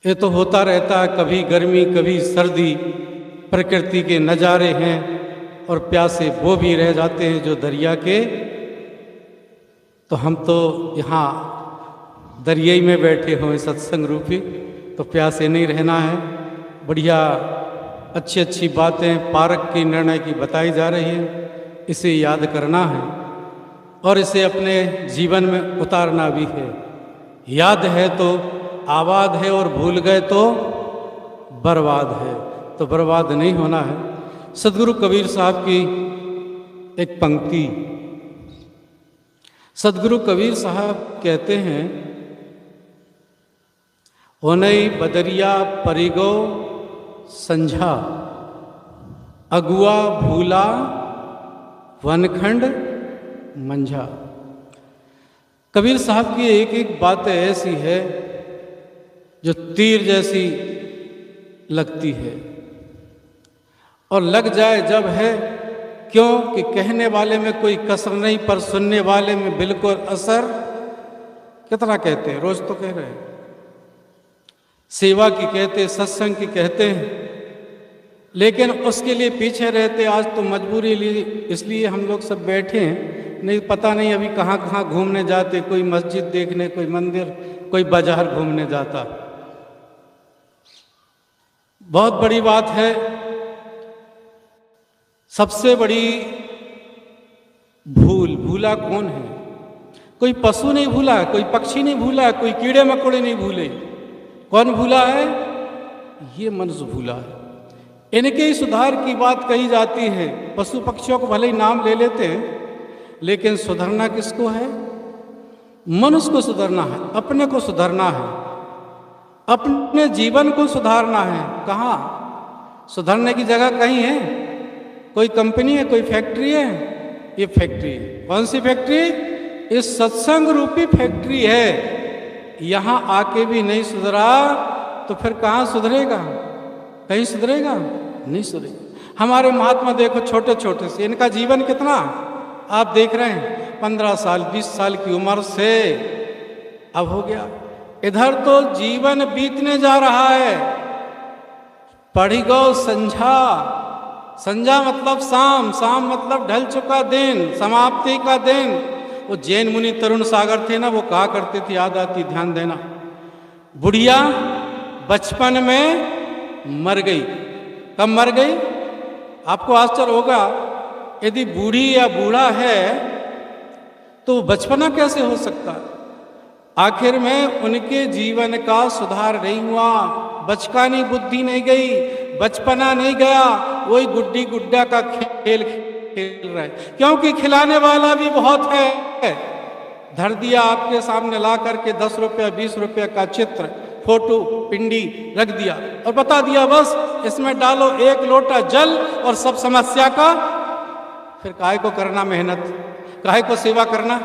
ये तो होता रहता है, कभी गर्मी कभी सर्दी, प्रकृति के नज़ारे हैं और प्यासे वो भी रह जाते हैं जो दरिया के। तो हम तो यहाँ दरियाई में बैठे हुए सत्संग रूपी, तो प्यासे नहीं रहना है। बढ़िया अच्छी अच्छी बातें पारक की निर्णय की बताई जा रही हैं, इसे याद करना है और इसे अपने जीवन में उतारना भी है। याद है तो आबाद है और भूल गए तो बर्बाद है, तो बर्बाद नहीं होना है। सदगुरु कबीर साहब की एक पंक्ति, सदगुरु कबीर साहब कहते हैं, होनई बदरिया परिगो संझा, अगुआ भूला वनखंड मंझा। कबीर साहब की एक एक बात ऐसी है जो तीर जैसी लगती है, और लग जाए जब है क्यों कि कहने वाले में कोई कसर नहीं, पर सुनने वाले में बिल्कुल असर। कितना कहते हैं, रोज तो कह रहे हैं, सेवा की कहते, सत्संग की कहते हैं, लेकिन उसके लिए पीछे रहते। आज तो मजबूरी ली, इसलिए हम लोग सब बैठे हैं, नहीं पता नहीं अभी कहाँ कहाँ घूमने जाते, कोई मस्जिद देखने, कोई मंदिर, कोई बाजार घूमने जाता। बहुत बड़ी बात है। सबसे बड़ी भूला कौन है? कोई पशु नहीं भूला, कोई पक्षी नहीं भूला, कोई कीड़े मकोड़े नहीं भूले। कौन भूला है? ये मनुष्य भूला है। इनके ही सुधार की बात कही जाती है। पशु पक्षियों को भले ही नाम ले लेते हैं, लेकिन सुधरना किसको है? मनुष्य को सुधरना है, अपने को सुधरना है, अपने जीवन को सुधारना है। कहाँ सुधरने की जगह कहीं है? कोई कंपनी है, कोई फैक्ट्री है? ये फैक्ट्री है। कौन सी फैक्ट्री? इस सत्संग रूपी फैक्ट्री है। यहाँ आके भी नहीं सुधरा तो फिर कहाँ सुधरेगा? कहीं सुधरेगा? नहीं सुधरेगा। हमारे महात्मा देखो, छोटे छोटे से इनका जीवन कितना आप देख रहे हैं, 15 साल 20 साल की उम्र से अब हो गया। इधर तो जीवन बीतने जा रहा है। पढ़ी गो संझा, संझा मतलब शाम, शाम मतलब ढल चुका दिन, समाप्ति का दिन। वो जैन मुनि तरुण सागर थे ना, वो कहा करते थे, याद आती, ध्यान देना, बुढ़िया बचपन में मर गई। कब मर गई? आपको आश्चर्य होगा, यदि बूढ़ी या बूढ़ा है तो बचपना कैसे हो सकता? आखिर में उनके जीवन का सुधार नहीं हुआ, बचकानी बुद्धि नहीं गई, बचपना नहीं गया, वही गुड्डी गुड्डा का खेल खेल रहा है। क्योंकि खिलाने वाला भी बहुत है। धर दिया आपके सामने ला करके 10 रुपया 20 रुपया का चित्र, फोटो, पिंडी रख दिया और बता दिया बस इसमें डालो 1 लोटा जल और सब समस्या का। फिर काहे को करना मेहनत, काहे को सेवा करना?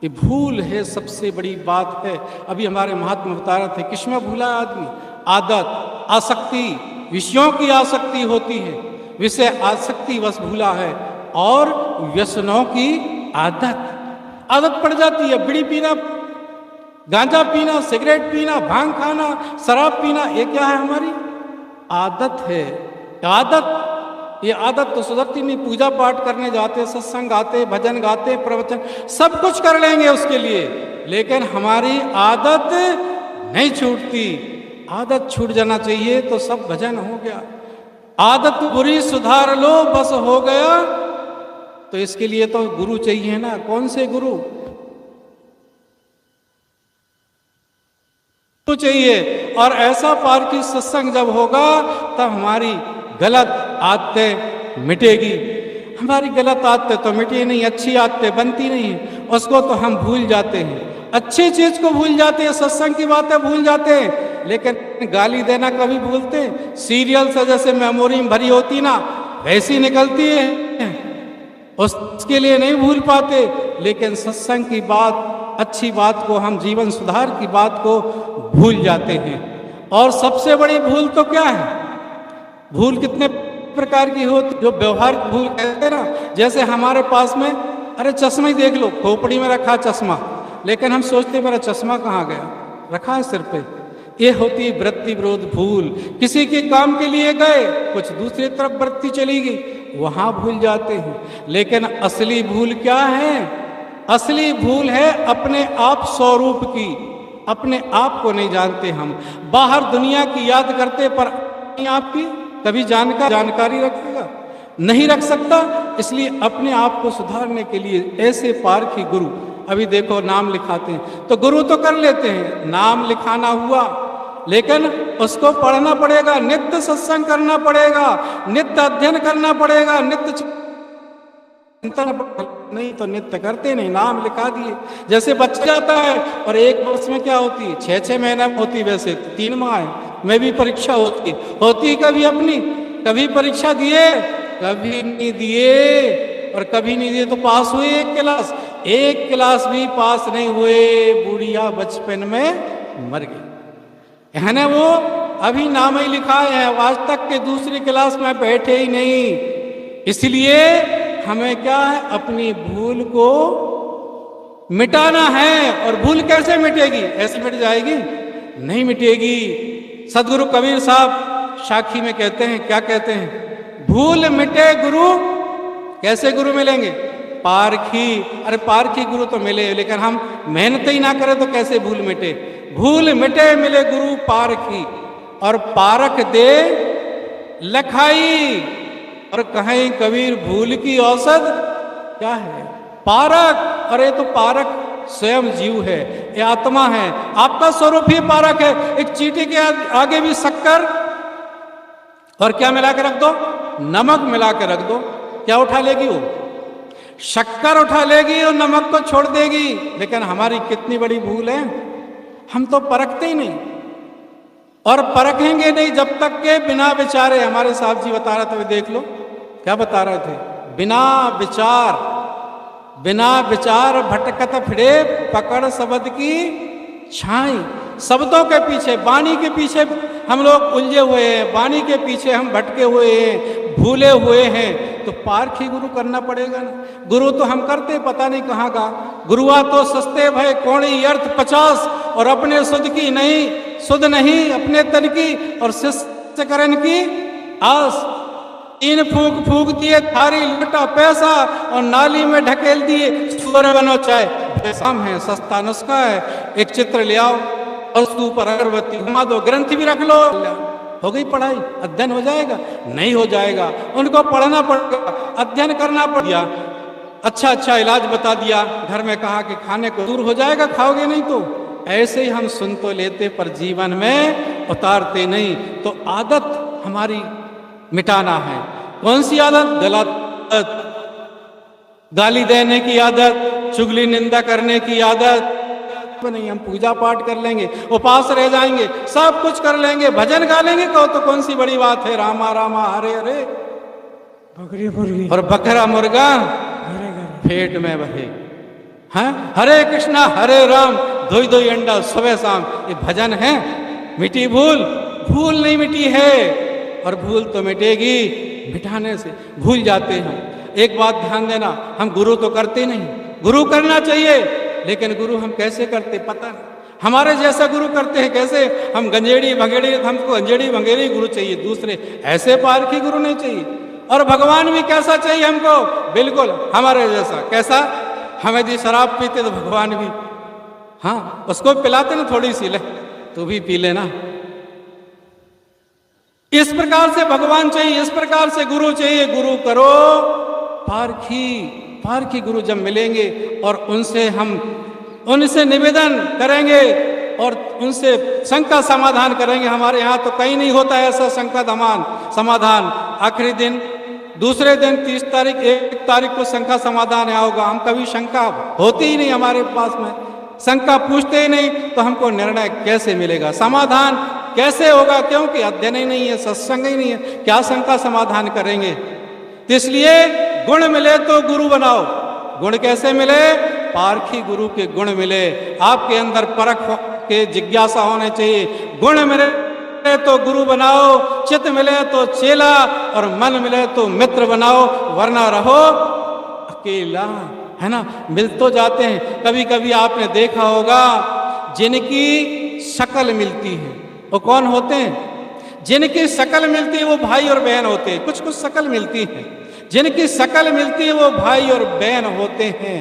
ये भूल है, सबसे बड़ी बात है। अभी हमारे महात्मा बता रहे थे, किसमें भूला आदमी? आदत, आसक्ति, विषयों की आसक्ति होती है, विषय आसक्ति बस भूला है। और व्यसनों की आदत पड़ जाती है। बीड़ी पीना, गांजा पीना, सिगरेट पीना, भांग खाना, शराब पीना, ये क्या है? हमारी आदत है। ये आदत तो सुधरती नहीं। पूजा पाठ करने जाते, सत्संग गाते, भजन गाते, प्रवचन सब कुछ कर लेंगे उसके लिए, लेकिन हमारी आदत नहीं छूटती। आदत छूट जाना चाहिए तो सब भजन हो गया। आदत बुरी सुधार लो बस हो गया। तो इसके लिए तो गुरु चाहिए ना। कौन से गुरु? तो चाहिए। और ऐसा पारखी सत्संग जब होगा तब हमारी गलत आदतें मिटेगी। हमारी गलत आदतें तो मिटी नहीं, अच्छी आदतें बनती नहीं है, उसको तो हम भूल जाते हैं। अच्छी चीज को भूल जाते हैं, सत्संग की बातें भूल जाते हैं, लेकिन गाली देना कभी भूलते? सीरियल से जैसे मेमोरी में भरी होती ना, वैसी निकलती है, उसके लिए नहीं भूल पाते। लेकिन सत्संग की बात, अच्छी बात को, हम जीवन सुधार की बात को भूल जाते हैं। और सबसे बड़ी भूल तो क्या है? भूल कितने प्रकार की होती? जो व्यवहार भूल कहते हैं ना, जैसे हमारे पास में, अरे चश्मा ही देख लो, खोपड़ी में रखा चश्मा, लेकिन हम सोचते मेरा चश्मा कहाँ गया? रखा है सिर पे। ये होती वृत्ति विरोध भूल। किसी के काम के लिए गए, कुछ दूसरी तरफ वृत्ति चली गई, वहां भूल जाते हैं। लेकिन असली भूल क्या है? असली भूल है अपने आप स्वरूप की। अपने आप को नहीं जानते हम। बाहर दुनिया की याद करते पर अपने आप की कभी जानकारी रखेगा? नहीं रख सकता। इसलिए अपने आप को सुधारने के लिए ऐसे पारखी गुरु, अभी देखो नाम लिखाते हैं तो गुरु तो कर लेते हैं, नाम लिखाना हुआ, लेकिन उसको पढ़ना पड़ेगा, नित्य सत्संग करना पड़ेगा, नित्य अध्ययन करना पड़ेगा, नित्य चिंतन। नहीं तो नित्य करते नहीं, नाम लिखा दिए। जैसे बच्चा जाता है और एक वर्ष में क्या होती है, 6-6 महीना होती, वैसे 3 माह है, में भी परीक्षा होती कभी अपनी, कभी परीक्षा दिए, कभी नहीं दिए, और कभी नहीं दिए तो पास हुए एक क्लास भी पास नहीं हुए, बुढ़िया बचपन में मर गई। है ना, वो अभी नाम ही लिखाए हैं, आज तक के दूसरी क्लास में बैठे ही नहीं। इसलिए हमें क्या है, अपनी भूल को मिटाना है। और भूल कैसे मिटेगी? ऐसे मिट जाएगी? नहीं मिटेगी। सदगुरु कबीर साहब साखी में कहते हैं, क्या कहते हैं? भूल मिटे गुरु, कैसे गुरु मिलेंगे? पारखी। अरे पारखी गुरु तो मिले, लेकिन हम मेहनत ही ना करें तो कैसे भूल मिटे? भूल मिटे मिले गुरु पारखी, और पारख दे लखाई। और कहें कबीर भूल की औसत क्या है? पारक। अरे तो पारक स्वयं जीव है, ये आत्मा है, आपका स्वरूप ही पारक है। एक चींटी के आगे भी शक्कर और क्या मिला के रख दो? नमक मिला के रख दो, क्या उठा लेगी वो? शक्कर उठा लेगी और नमक को छोड़ देगी। लेकिन हमारी कितनी बड़ी भूल है, हम तो परखते ही नहीं, और परखेंगे नहीं जब तक के बिना विचारे। हमारे साहब जी बता रहे थे, देख लो क्या बता रहे थे, बिना विचार भटकत फिरे, पकड़ शब्द की छाई। शब्दों के पीछे, वाणी के पीछे हम लोग उलझे हुए हैं, वाणी के पीछे हम भटके हुए हैं, भूले हुए हैं। तो पारखी गुरु करना पड़ेगा ना। गुरु तो हम करते पता नहीं कहाँ का। गुरुआ तो सस्ते भय कौड़ी अर्थ 50, और अपने सुध नहीं अपने तन की, और शिष्य करण की आस। 3 फूंक फूंक दिए थारी लुटा पैसा, और नाली में ढकेल दिए सुअर बनो चाहे। शाम है, सस्ता नुस्खा है, एक चित्र ले आओ और उसके ऊपर अगरबत्ती घुमा दो, ग्रंथ भी रख लो, हो गई पढ़ाई। अध्ययन हो जाएगा? नहीं हो जाएगा। उनको पढ़ना पड़ेगा, अध्ययन करना पड़ेगा। अच्छा इलाज बता दिया, घर में कहा कि खाने को दूर हो जाएगा, खाओगे नहीं तो। ऐसे ही हम सुन तो लेते पर जीवन में उतारते नहीं। तो आदत हमारी मिटाना है। कौन सी आदत? गलत आदत, गाली देने की आदत, चुगली निंदा करने की आदत नहीं। हम पूजा पाठ कर लेंगे, उपास रह जाएंगे, सब कुछ कर लेंगे, भजन गा लेंगे, कहो तो कौन सी बड़ी बात है? रामा रामा हरे हरे बकरी और बकरा मुर्गा पेट में बहे। हाँ, हरे कृष्णा हरे राम, धोई अंडा सुबह शाम, ये भजन है? मिटी भूल? भूल नहीं मिटी है। और भूल तो मिटेगी मिटाने से। भूल जाते हैं। एक बात ध्यान देना, हम गुरु तो करते नहीं, गुरु करना चाहिए, लेकिन गुरु हम कैसे करते पता नहीं। हमारे जैसा गुरु करते हैं कैसे? हम गंजेड़ी भंगेड़ी, हमको गंजेड़ी भंगेड़ी गुरु चाहिए, दूसरे ऐसे पारखी गुरु नहीं चाहिए। और भगवान भी कैसा चाहिए हमको? बिल्कुल हमारे जैसा। कैसा? हमें जी शराब पीते तो भगवान भी, हाँ, उसको पिलाते ना थोड़ी सी, ले तू भी पी लेना। इस प्रकार से भगवान चाहिए, इस प्रकार से गुरु चाहिए। गुरु करो पारखी गुरु जब मिलेंगे और उनसे निवेदन करेंगे और उनसे शंका समाधान करेंगे। हमारे यहाँ तो कहीं नहीं होता ऐसा शंका समाधान। आखिरी दिन, दूसरे दिन 30 तारीख 1 तारीख को शंका समाधान यहाँ होगा। हम कभी शंका होती ही नहीं हमारे पास में, शंका पूछते ही नहीं, तो हमको निर्णय कैसे मिलेगा, समाधान कैसे होगा? क्योंकि अध्ययन ही नहीं है, सत्संग ही नहीं है, क्या शंका समाधान करेंगे? तो इसलिए गुण मिले तो गुरु बनाओ। गुण कैसे मिले? पारखी गुरु के गुण मिले। आपके अंदर परख के जिज्ञासा होने चाहिए। गुण मिले तो गुरु बनाओ, चित्त मिले तो चेला, और मन मिले तो मित्र बनाओ, वरना रहो अकेला। है ना, मिल तो जाते हैं। कभी कभी आपने देखा होगा जिनकी शक्ल मिलती है, वो कौन होते हैं? जिनकी शकल मिलती है वो भाई और बहन होते हैं। कुछ कुछ शकल मिलती है, जिनकी शकल मिलती है वो भाई और बहन होते हैं,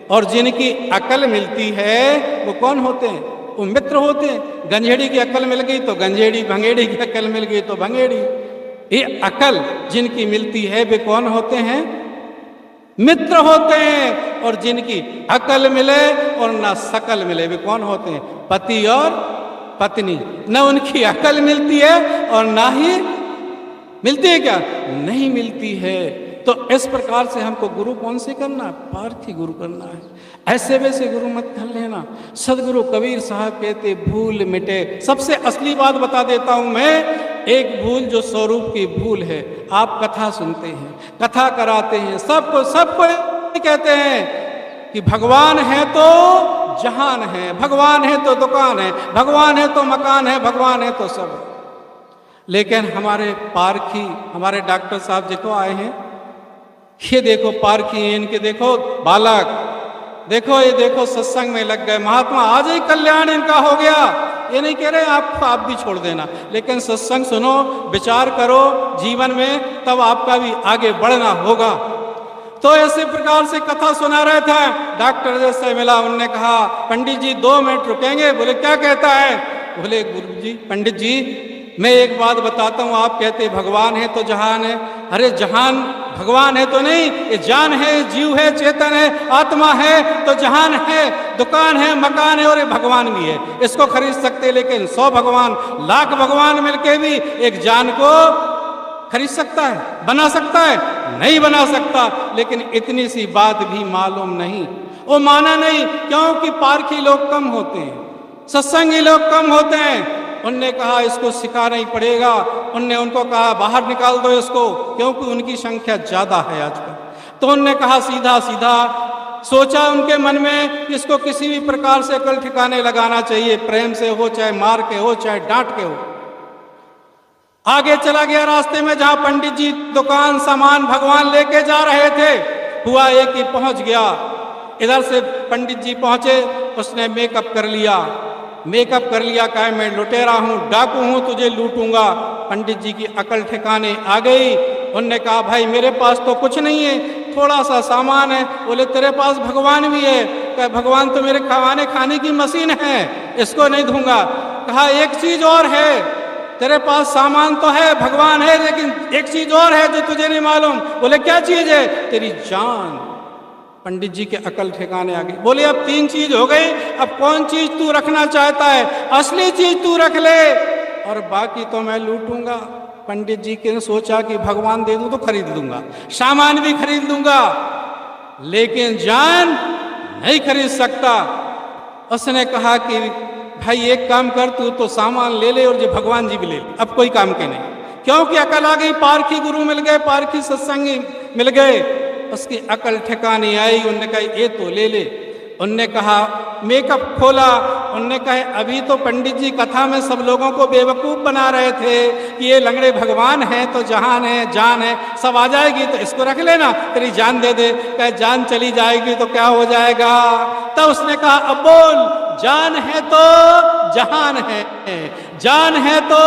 और जिनकी अकल मिलती है वो कौन होते हैं? वो मित्र होते हैं। गंजेड़ी की अकल मिल गई तो गंजेड़ी, भंगेड़ी की अकल मिल गई तो भंगेड़ी। ये अकल जिनकी मिलती है वे कौन होते हैं? मित्र होते हैं। और जिनकी अकल मिले और ना शकल मिले वे कौन होते हैं? पति और पत्नी। न उनकी अकल मिलती है और ना ही मिलती है, क्या नहीं मिलती है। तो इस प्रकार से हमको गुरु कौन से करना है? पारखी गुरु करना है। ऐसे वैसे गुरु मत कर लेना। सदगुरु कबीर साहब कहते भूल मिटे। सबसे असली बात बता देता हूं मैं, एक भूल जो स्वरूप की भूल है। आप कथा सुनते हैं, कथा कराते हैं, सबको कहते हैं कि भगवान है तो जहान है, भगवान है तो दुकान है, भगवान है तो मकान है, भगवान है तो सब। लेकिन हमारे पारखी, हमारे डॉक्टर साहब देखो आए हैं, ये देखो पारखी, इनके देखो बालक, देखो ये देखो सत्संग में लग गए, महात्मा आज ही कल्याण इनका हो गया। ये नहीं कह रहे आप भी छोड़ देना, लेकिन सत्संग सुनो, विचार करो जीवन में, तब आपका भी आगे बढ़ना होगा। तो ऐसे प्रकार से कथा सुना रहे थे, डॉक्टर जैसे मिला, उनने कहा पंडित जी 2 मिनट रुकेंगे? बोले क्या कहता है? बोले गुरु जी, पंडित जी मैं एक बात बताता हूँ, आप कहते भगवान है तो जहान है। अरे जहान भगवान है तो नहीं, ये जान है, जीव है, चेतन है, आत्मा है तो जहान है, दुकान है, मकान है, और ये भगवान भी है। इसको खरीद सकते, लेकिन 100 भगवान, लाख भगवान मिलके भी एक जान को खरीद सकता है, बना सकता है? नहीं बना सकता। लेकिन इतनी सी बात भी मालूम नहीं, वो माना नहीं, क्योंकि पारखी लोग कम होते हैं, सत्संगी लोग कम होते हैं। उनने कहा इसको सिखाना ही पड़ेगा। उनने उनको कहा बाहर निकाल दो इसको, क्योंकि उनकी संख्या ज्यादा है आजकल। तो उनने कहा सीधा सीधा सोचा उनके मन में कि इसको किसी भी प्रकार से अकल ठिकाने लगाना चाहिए, प्रेम से हो, चाहे मार के हो, चाहे डांट के हो। आगे चला गया रास्ते में, जहां पंडित जी दुकान सामान भगवान लेके जा रहे थे, हुआ एक ही पहुंच गया। इधर से पंडित जी पहुंचे, उसने मेकअप कर लिया, कहा मैं लुटेरा हूँ, डाकू हूँ, तुझे लूटूंगा। पंडित जी की अकल ठिकाने आ गई। उनने कहा भाई मेरे पास तो कुछ नहीं है, थोड़ा सा सामान है। बोले तेरे पास भगवान भी है? कहा भगवान तो मेरे खाने की मशीन है, इसको नहीं दूंगा। कहा एक चीज और है, तेरे पास सामान तो है, भगवान है, लेकिन एक चीज और है जो तुझे नहीं मालूम। बोले क्या चीज है? तेरी जान। पंडित जी के अकल ठिकाने आ गई। बोले अब 3 चीज हो गई, अब कौन चीज तू रखना चाहता है? असली चीज तू रख ले और बाकी तो मैं लूटूंगा। पंडित जी ने सोचा कि भगवान दे दूं तो खरीद लूंगा, सामान भी खरीद लूंगा, लेकिन जान नहीं खरीद सकता। उसने कहा कि भाई एक काम कर, तू तो सामान ले ले और जो भगवान जी भी ले ले, अब कोई काम के नहीं, क्योंकि अकल आ गई। पारखी गुरु मिल गए, पारखी सत्संगी मिल गए, उसकी अकल ठिकाने आई। उनने कहा ये तो ले ले। उनने कहा मेकअप खोला, उनने कहा अभी तो पंडित जी कथा में सब लोगों को बेवकूफ़ बना रहे थे कि ये लंगड़े भगवान है तो जहान है, जान है, सब आ जाएगी तो इसको रख लेना, तेरी जान दे दे। कहे जान चली जाएगी तो क्या हो जाएगा? तब उसने कहा अब बोल, जान है तो जहान है, जान है तो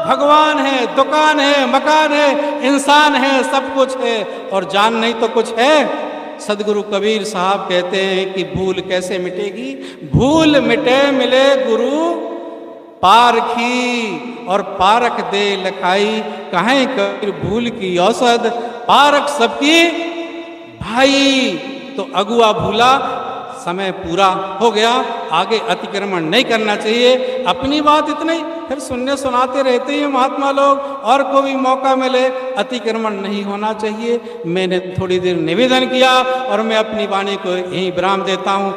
भगवान है, दुकान है, मकान है, इंसान है, सब कुछ है, और जान नहीं तो कुछ है? सदगुरु कबीर साहब कहते हैं कि भूल कैसे मिटेगी? भूल मिटे मिले गुरु पारखी, और पारख दे लखाई, कहें कबीर भूल की औसत, पारख सबकी भाई। तो अगुआ भूला, समय पूरा हो गया, आगे अतिक्रमण नहीं करना चाहिए। अपनी बात इतनी, फिर सुनने सुनाते रहते हैं महात्मा लोग, और को भी मौका मिले, अतिक्रमण नहीं होना चाहिए। मैंने थोड़ी देर निवेदन किया और मैं अपनी वाणी को यहीं विराम देता हूँ।